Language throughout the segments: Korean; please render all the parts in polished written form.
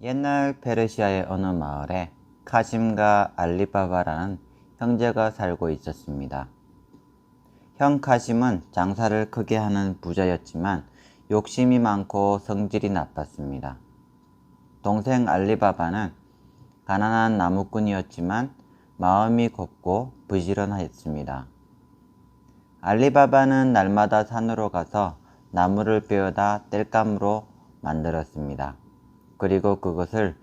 옛날 페르시아의 어느 마을에 카심과 알리바바라는 형제가 살고 있었습니다. 형 카심은 장사를 크게 하는 부자였지만 욕심이 많고 성질이 나빴습니다. 동생 알리바바는 가난한 나무꾼이었지만 마음이 곱고 부지런했습니다. 알리바바는 날마다 산으로 가서 나무를 베어다 땔감으로 만들었습니다. 그리고 그것을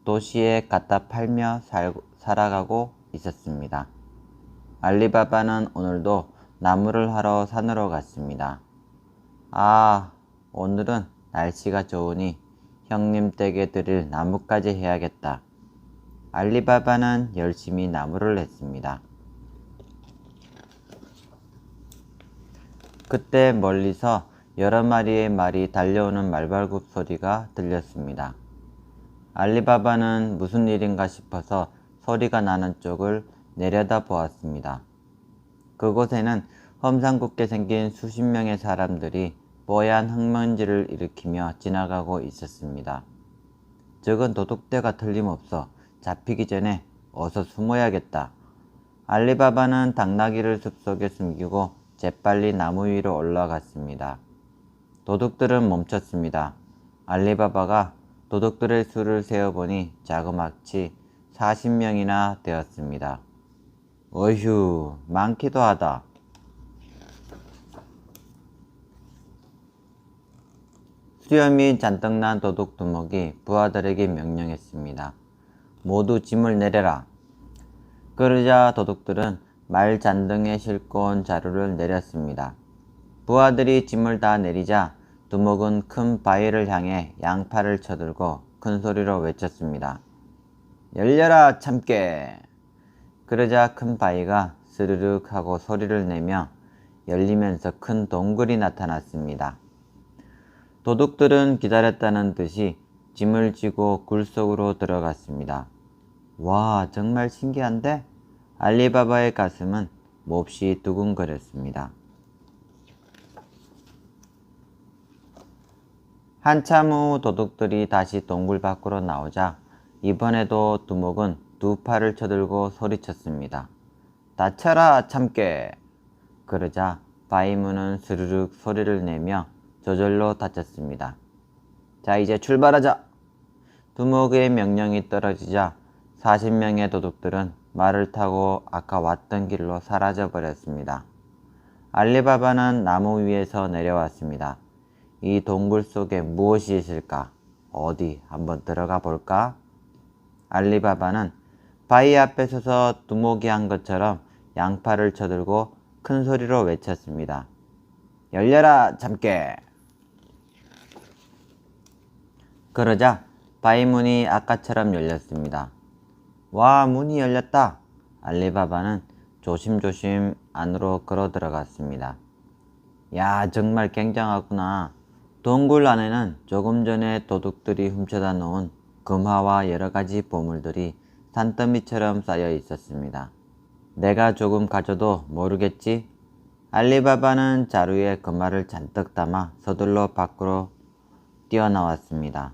도시에 갖다 팔며 살아가고 있었습니다. 알리바바는 오늘도 나무를 하러 산으로 갔습니다. 오늘은 날씨가 좋으니 형님 댁에 드릴 나무까지 해야겠다. 알리바바는 열심히 나무를 했습니다. 그때 멀리서 여러 마리의 말이 달려오는 말발굽 소리가 들렸습니다. 알리바바는 무슨 일인가 싶어서 소리가 나는 쪽을 내려다 보았습니다. 그곳에는 험상궂게 생긴 수십 명의 사람들이 뽀얀 흙먼지를 일으키며 지나가고 있었습니다. 저건 도둑대가 틀림없어. 잡히기 전에 어서 숨어야겠다. 알리바바는 당나귀를 숲속에 숨기고 재빨리 나무 위로 올라갔습니다. 도둑들은 멈췄습니다. 알리바바가 도둑들의 수를 세어보니 자그마치 40명이나 되었습니다. 어휴, 많기도 하다. 수염이 잔뜩 난 도둑 두목이 부하들에게 명령했습니다. 모두 짐을 내려라. 그러자 도둑들은 말 잔등에 싣고 온 자루를 내렸습니다. 부하들이 짐을 다 내리자 두목은 큰 바위를 향해 양팔을 쳐들고 큰 소리로 외쳤습니다. 열려라 참깨! 그러자 큰 바위가 스르륵 하고 소리를 내며 열리면서 큰 동굴이 나타났습니다. 도둑들은 기다렸다는 듯이 짐을 지고 굴 속으로 들어갔습니다. 와, 정말 신기한데? 알리바바의 가슴은 몹시 두근거렸습니다. 한참 후 도둑들이 다시 동굴 밖으로 나오자 이번에도 두목은 두 팔을 쳐들고 소리쳤습니다. 다쳐라 참깨! 그러자 바위문은 스르륵 소리를 내며 저절로 닫혔습니다. 자, 이제 출발하자! 두목의 명령이 떨어지자 40명의 도둑들은 말을 타고 아까 왔던 길로 사라져 버렸습니다. 알리바바는 나무 위에서 내려왔습니다. 이 동굴 속에 무엇이 있을까? 어디 한번 들어가 볼까? 알리바바는 바위 앞에 서서 두목이 한 것처럼 양팔을 쳐들고 큰 소리로 외쳤습니다. 열려라 참깨! 그러자 바위 문이 아까처럼 열렸습니다. 와, 문이 열렸다! 알리바바는 조심조심 안으로 걸어 들어갔습니다. 야, 정말 굉장하구나. 동굴 안에는 조금 전에 도둑들이 훔쳐다 놓은 금화와 여러가지 보물들이 산더미처럼 쌓여 있었습니다. 내가 조금 가져도 모르겠지? 알리바바는 자루에 금화를 잔뜩 담아 서둘러 밖으로 뛰어나왔습니다.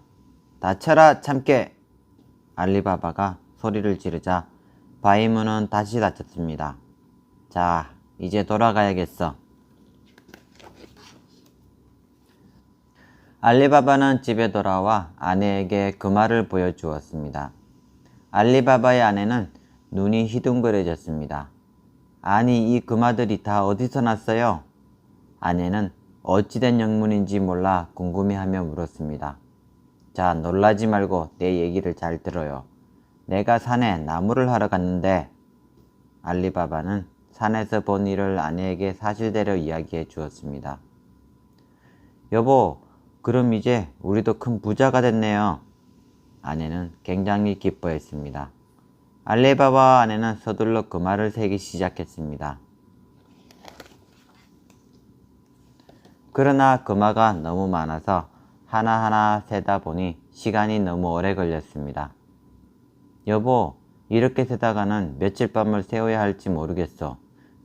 다쳐라 참깨! 알리바바가 소리를 지르자 바위문은 다시 닫혔습니다. 자, 이제 돌아가야겠어. 알리바바는 집에 돌아와 아내에게 금화를 보여주었습니다. 알리바바의 아내는 눈이 희둥그레졌습니다. 아니, 이 금화들이 다 어디서 났어요? 아내는 어찌된 영문인지 몰라 궁금해하며 물었습니다. 자, 놀라지 말고 내 얘기를 잘 들어요. 내가 산에 나무를 하러 갔는데 알리바바는 산에서 본 일을 아내에게 사실대로 이야기해 주었습니다. 여보, 그럼 이제 우리도 큰 부자가 됐네요. 아내는 굉장히 기뻐했습니다. 알리바바와 아내는 서둘러 금화를 세기 시작했습니다. 그러나 금화가 너무 많아서 하나하나 세다 보니 시간이 너무 오래 걸렸습니다. 여보, 이렇게 세다가는 며칠 밤을 새워야 할지 모르겠어.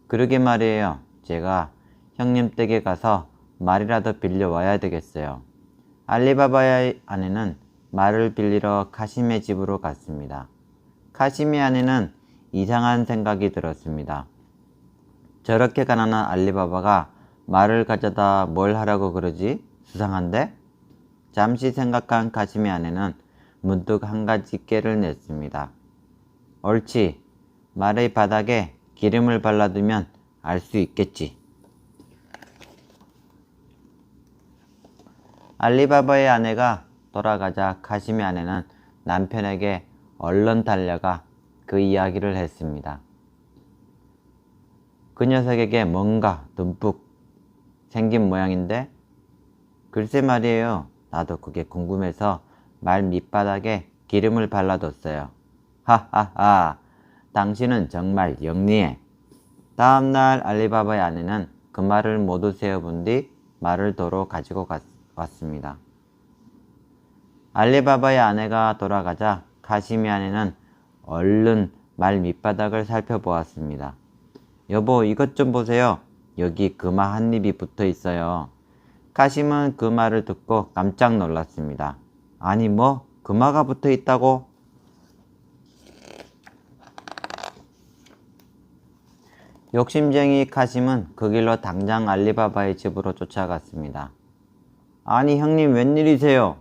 그러게 말이에요. 제가 형님 댁에 가서 말이라도 빌려와야 되겠어요. 알리바바의 아내는 말을 빌리러 카심의 집으로 갔습니다. 카심의 아내는 이상한 생각이 들었습니다. 저렇게 가난한 알리바바가 말을 가져다 뭘 하라고 그러지? 수상한데? 잠시 생각한 카심의 아내는 문득 한 가지 꾀를 냈습니다. 옳지. 말의 바닥에 기름을 발라두면 알 수 있겠지. 알리바바의 아내가 돌아가자 카심의 아내는 남편에게 얼른 달려가 그 이야기를 했습니다. 그 녀석에게 뭔가 듬뿍 생긴 모양인데? 글쎄 말이에요. 나도 그게 궁금해서 말 밑바닥에 기름을 발라뒀어요. 하하하, 당신은 정말 영리해. 다음날 알리바바의 아내는 그 말을 모두 세어본 뒤 말을 도로 가지고 왔습니다. 알리바바의 아내가 돌아가자 카심의 아내는 얼른 말 밑바닥을 살펴보았습니다. 여보, 이것 좀 보세요. 여기 금화 한 입이 붙어 있어요. 카심은 그 말을 듣고 깜짝 놀랐습니다. 아니 뭐 금화가 붙어 있다고? 욕심쟁이 카심은 그 길로 당장 알리바바의 집으로 쫓아갔습니다. 아니 형님 웬일이세요?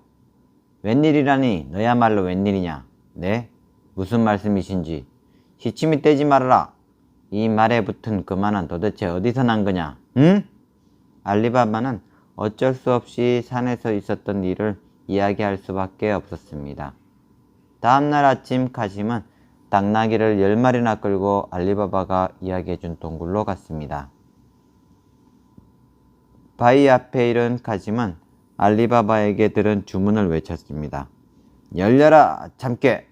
웬일이라니 너야말로 웬일이냐? 네? 무슨 말씀이신지. 시침이 떼지 말아라. 이 말에 붙은 금화는 도대체 어디서 난 거냐? 응? 알리바바는 어쩔 수 없이 산에서 있었던 일을 이야기할 수밖에 없었습니다. 다음날 아침 카심은 당나귀를 10마리나 끌고 알리바바가 이야기해준 동굴로 갔습니다. 바위 앞에 이른 카심은 알리바바에게 들은 주문을 외쳤습니다. 열려라 참깨!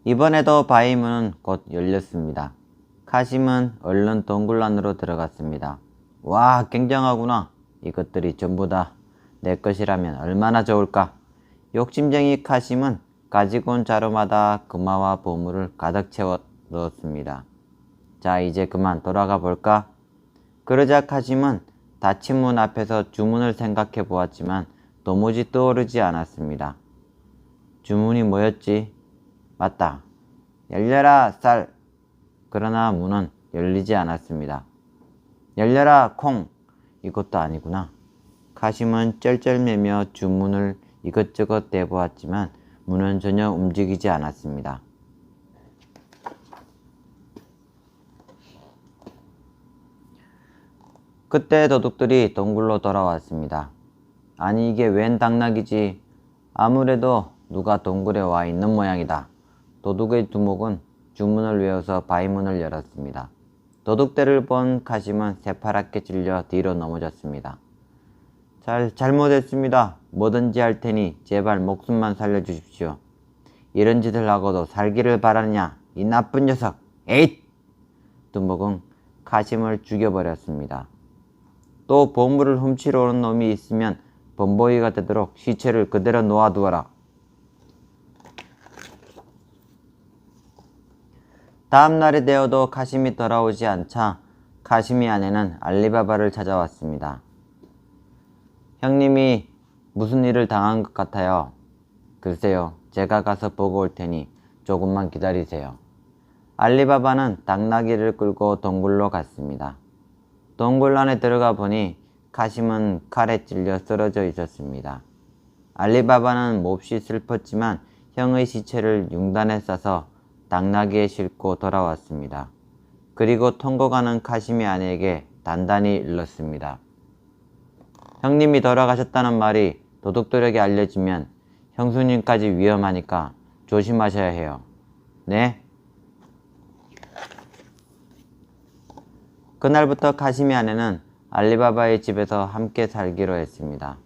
이번에도 바위 문은 곧 열렸습니다. 카심은 얼른 동굴 안으로 들어갔습니다. 와, 굉장하구나. 이것들이 전부 다 내 것이라면 얼마나 좋을까. 욕심쟁이 카심은 가지고 온 자루마다 금화와 보물을 가득 채워 넣었습니다. 자, 이제 그만 돌아가 볼까? 그러자 카심은 닫힌 문 앞에서 주문을 생각해 보았지만 도무지 떠오르지 않았습니다. 주문이 뭐였지? 맞다. 열려라 쌀. 그러나 문은 열리지 않았습니다. 열려라 콩. 이것도 아니구나. 카심은 쩔쩔매며 주문을 이것저것 대보았지만 문은 전혀 움직이지 않았습니다. 그때 도둑들이 동굴로 돌아왔습니다. 아니 이게 웬 당나귀지? 아무래도 누가 동굴에 와 있는 모양이다. 도둑의 두목은 주문을 외워서 바위문을 열었습니다. 도둑들을 본 카심은 새파랗게 찔려 뒤로 넘어졌습니다. 잘못했습니다. 뭐든지 할 테니 제발 목숨만 살려주십시오. 이런 짓을 하고도 살기를 바라느냐 이 나쁜 녀석. 에잇! 두목은 카심을 죽여버렸습니다. 또 보물을 훔치러 오는 놈이 있으면 범보이가 되도록 시체를 그대로 놓아두어라. 다음 날이 되어도 카심이 돌아오지 않자 카심의 아내는 알리바바를 찾아왔습니다. 형님이 무슨 일을 당한 것 같아요. 글쎄요, 제가 가서 보고 올 테니 조금만 기다리세요. 알리바바는 당나귀를 끌고 동굴로 갔습니다. 동굴 안에 들어가 보니 카심은 칼에 찔려 쓰러져 있었습니다. 알리바바는 몹시 슬펐지만 형의 시체를 융단에 싸서 당나귀에 싣고 돌아왔습니다. 그리고 통곡하는 카심의 아내에게 단단히 일렀습니다. 형님이 돌아가셨다는 말이 도둑들에게 알려지면 형수님까지 위험하니까 조심하셔야 해요. 네? 그날부터 카심의 아내는 알리바바의 집에서 함께 살기로 했습니다.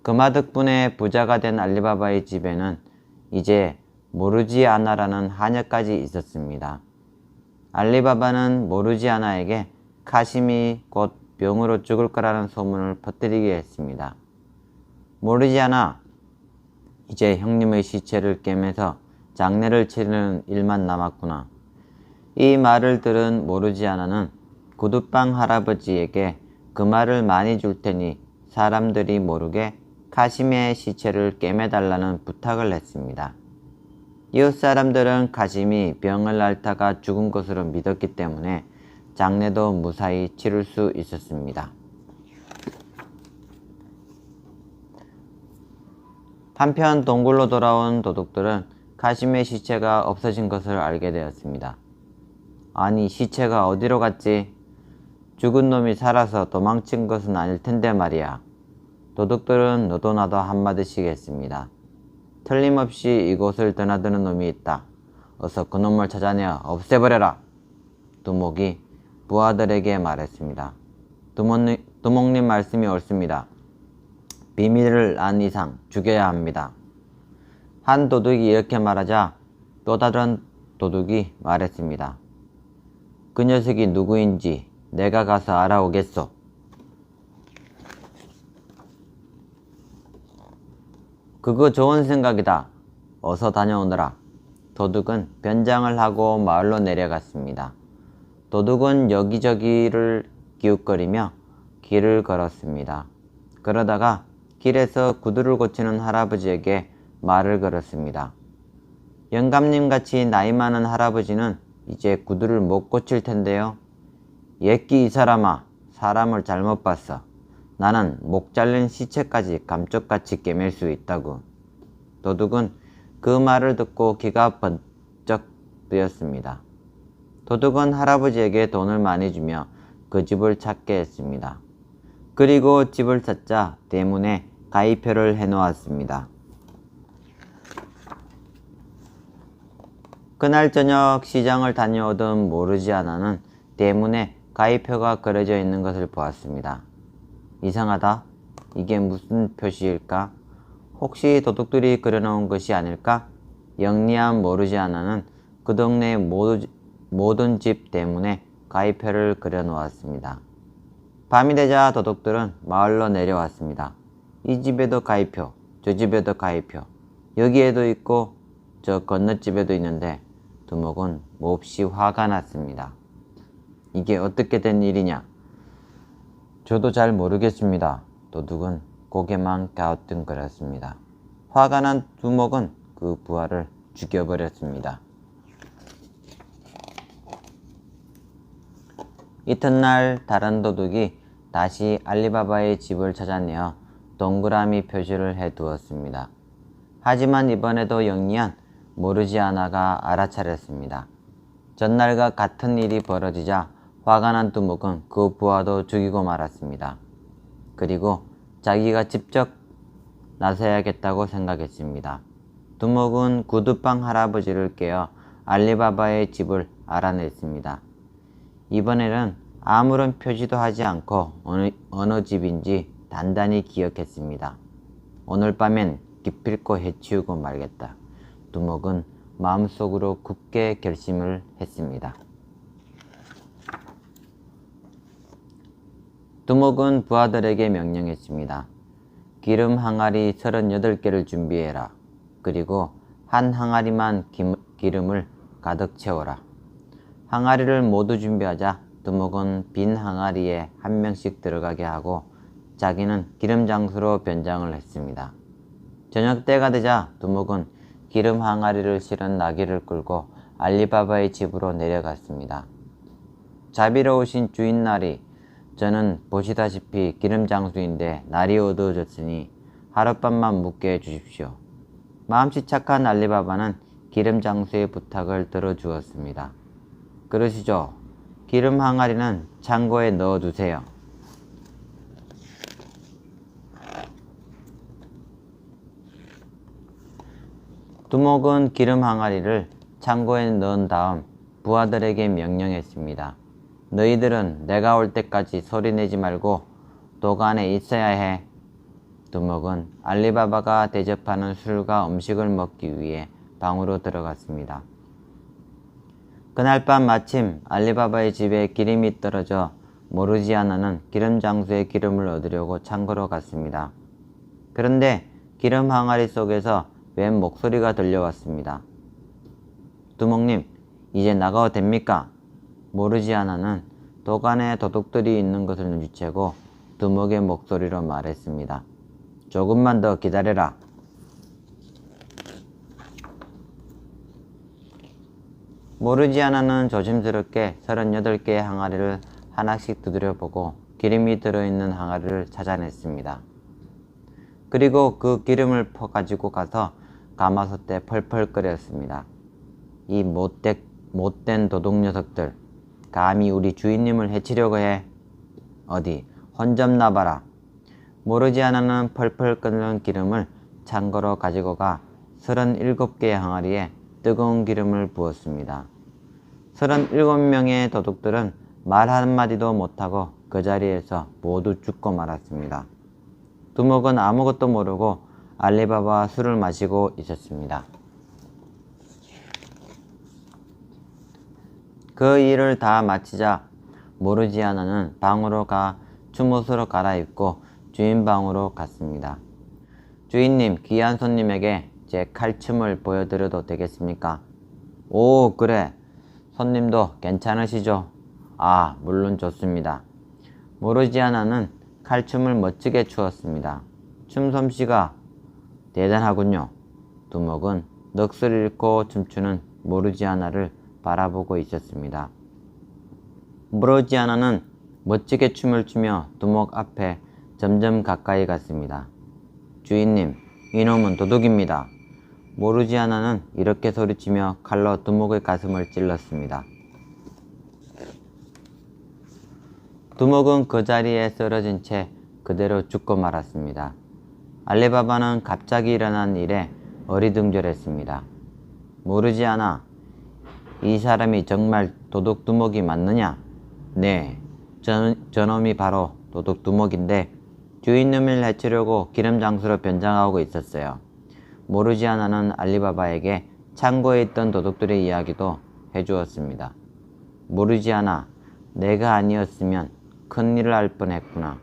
금화 덕분에 부자가 된 알리바바의 집에는 이제 모르지아나라는 하녀까지 있었습니다. 알리바바는 모르지아나에게 카심이 곧 병으로 죽을 거라는 소문을 퍼뜨리게 했습니다. 모르지아나, 이제 형님의 시체를 깨매서 장례를 치르는 일만 남았구나. 이 말을 들은 모르지아나는 구두방 할아버지에게 그 말을 많이 줄 테니 사람들이 모르게 카심의 시체를 꿰매달라는 부탁을 했습니다. 이웃 사람들은 카심이 병을 앓다가 죽은 것으로 믿었기 때문에 장례도 무사히 치를 수 있었습니다. 한편 동굴로 돌아온 도둑들은 카심의 시체가 없어진 것을 알게 되었습니다. 아니, 시체가 어디로 갔지? 죽은 놈이 살아서 도망친 것은 아닐 텐데 말이야. 도둑들은 너도 나도 한마디씩 했습니다. 틀림없이 이곳을 드나드는 놈이 있다. 어서 그놈을 찾아내어 없애버려라. 두목이 부하들에게 말했습니다. 두목님 말씀이 옳습니다. 비밀을 안 이상 죽여야 합니다. 한 도둑이 이렇게 말하자 또 다른 도둑이 말했습니다. 그 녀석이 누구인지 내가 가서 알아오겠소. 그거 좋은 생각이다. 어서 다녀오너라. 도둑은 변장을 하고 마을로 내려갔습니다. 도둑은 여기저기를 기웃거리며 길을 걸었습니다. 그러다가 길에서 구두를 고치는 할아버지에게 말을 걸었습니다. 영감님같이 나이 많은 할아버지는 이제 구두를 못 고칠 텐데요. 예끼 이 사람아, 사람을 잘못 봤어. 나는 목 잘린 시체까지 감쪽같이 꿰맬 수 있다고. 도둑은 그 말을 듣고 귀가 번쩍 뜨였습니다. 도둑은 할아버지에게 돈을 많이 주며 그 집을 찾게 했습니다. 그리고 집을 찾자 대문에 가입표를 해놓았습니다. 그날 저녁 시장을 다녀오던 모르지아나는 대문에 가입표가 그려져 있는 것을 보았습니다. 이상하다. 이게 무슨 표시일까? 혹시 도둑들이 그려놓은 것이 아닐까? 영리한 모르지아나는 그 동네 모든 집 대문에 가입표를 그려놓았습니다. 밤이 되자 도둑들은 마을로 내려왔습니다. 이 집에도 가입표, 저 집에도 가입표, 여기에도 있고 저 건너집에도 있는데 두목은 몹시 화가 났습니다. 이게 어떻게 된 일이냐? 저도 잘 모르겠습니다. 도둑은 고개만 갸우뚱거렸습니다. 화가 난 두목은 그 부하를 죽여버렸습니다. 이튿날 다른 도둑이 다시 알리바바의 집을 찾아내어 동그라미 표시를 해두었습니다. 하지만 이번에도 영리한 모르지아나가 알아차렸습니다. 전날과 같은 일이 벌어지자 화가 난 두목은 그 부하도 죽이고 말았습니다. 그리고 자기가 직접 나서야겠다고 생각했습니다. 두목은 구두방 할아버지를 깨어 알리바바의 집을 알아냈습니다. 이번에는 아무런 표시도 하지 않고 어느 집인지 단단히 기억했습니다. 오늘 밤엔 기필코 해치우고 말겠다. 두목은 마음속으로 굳게 결심을 했습니다. 두목은 부하들에게 명령했습니다. 기름 항아리 38개를 준비해라. 그리고 한 항아리만 기름을 가득 채워라. 항아리를 모두 준비하자 두목은 빈 항아리에 한 명씩 들어가게 하고 자기는 기름 장수로 변장을 했습니다. 저녁 때가 되자 두목은 기름 항아리를 실은 나귀를 끌고 알리바바의 집으로 내려갔습니다. 자비로우신 주인 나리, 저는 보시다시피 기름 장수인데 날이 어두워졌으니 하룻밤만 묵게 해주십시오. 마음씨 착한 알리바바는 기름 장수의 부탁을 들어주었습니다. 그러시죠. 기름 항아리는 창고에 넣어두세요. 두목은 기름 항아리를 창고에 넣은 다음 부하들에게 명령했습니다. 너희들은 내가 올 때까지 소리내지 말고 도간에 있어야 해. 두목은 알리바바가 대접하는 술과 음식을 먹기 위해 방으로 들어갔습니다. 그날 밤 마침 알리바바의 집에 기름이 떨어져 모르지아나는 기름 장수의 기름을 얻으려고 창고로 갔습니다. 그런데 기름 항아리 속에서 웬 목소리가 들려왔습니다. 두목님, 이제 나가도 됩니까? 모르지아나는 도간에 도둑들이 있는 것을 눈치채고 두목의 목소리로 말했습니다. 조금만 더 기다려라. 모르지아나는 조심스럽게 38개의 항아리를 하나씩 두드려보고 기름이 들어있는 항아리를 찾아냈습니다. 그리고 그 기름을 퍼가지고 가서 가마솥에 펄펄 끓였습니다. 이 못된 도둑 녀석들, 감히 우리 주인님을 해치려고 해. 어디 혼 좀 나봐라. 모르지아나는 펄펄 끓는 기름을 창고로 가지고 가 37개의 항아리에 뜨거운 기름을 부었습니다. 37명의 도둑들은 말 한마디도 못하고 그 자리에서 모두 죽고 말았습니다. 두목은 아무것도 모르고 알리바바와 술을 마시고 있었습니다. 그 일을 다 마치자 모르지아나는 방으로 가 춤옷으로 갈아입고 주인 방으로 갔습니다. 주인님, 귀한 손님에게 제 칼춤을 보여드려도 되겠습니까? 오, 그래. 손님도 괜찮으시죠? 아, 물론 좋습니다. 모르지아나는 칼춤을 멋지게 추었습니다. 춤솜씨가 대단하군요. 두목은 넋을 잃고 춤추는 모르지아나를 바라보고 있었습니다. 모르지아나는 멋지게 춤을 추며 두목 앞에 점점 가까이 갔습니다. 주인님, 이놈은 도둑입니다. 모르지아나는 이렇게 소리치며 칼로 두목의 가슴을 찔렀습니다. 두목은 그 자리에 쓰러진 채 그대로 죽고 말았습니다. 알리바바는 갑자기 일어난 일에 어리둥절했습니다. 모르지아나, 이 사람이 정말 도둑 두목이 맞느냐? 네, 저놈이 바로 도둑 두목인데 주인님을 해치려고 기름장수로 변장하고 있었어요. 모르지아나는 알리바바에게 창고에 있던 도둑들의 이야기도 해주었습니다. 모르지아나, 내가 아니었으면 큰일을 할 뻔했구나.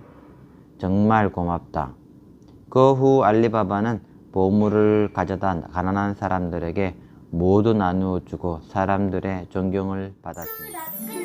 정말 고맙다. 그 후 알리바바는 보물을 가져다 가난한 사람들에게 모두 나누어 주고 사람들의 존경을 받았습니다.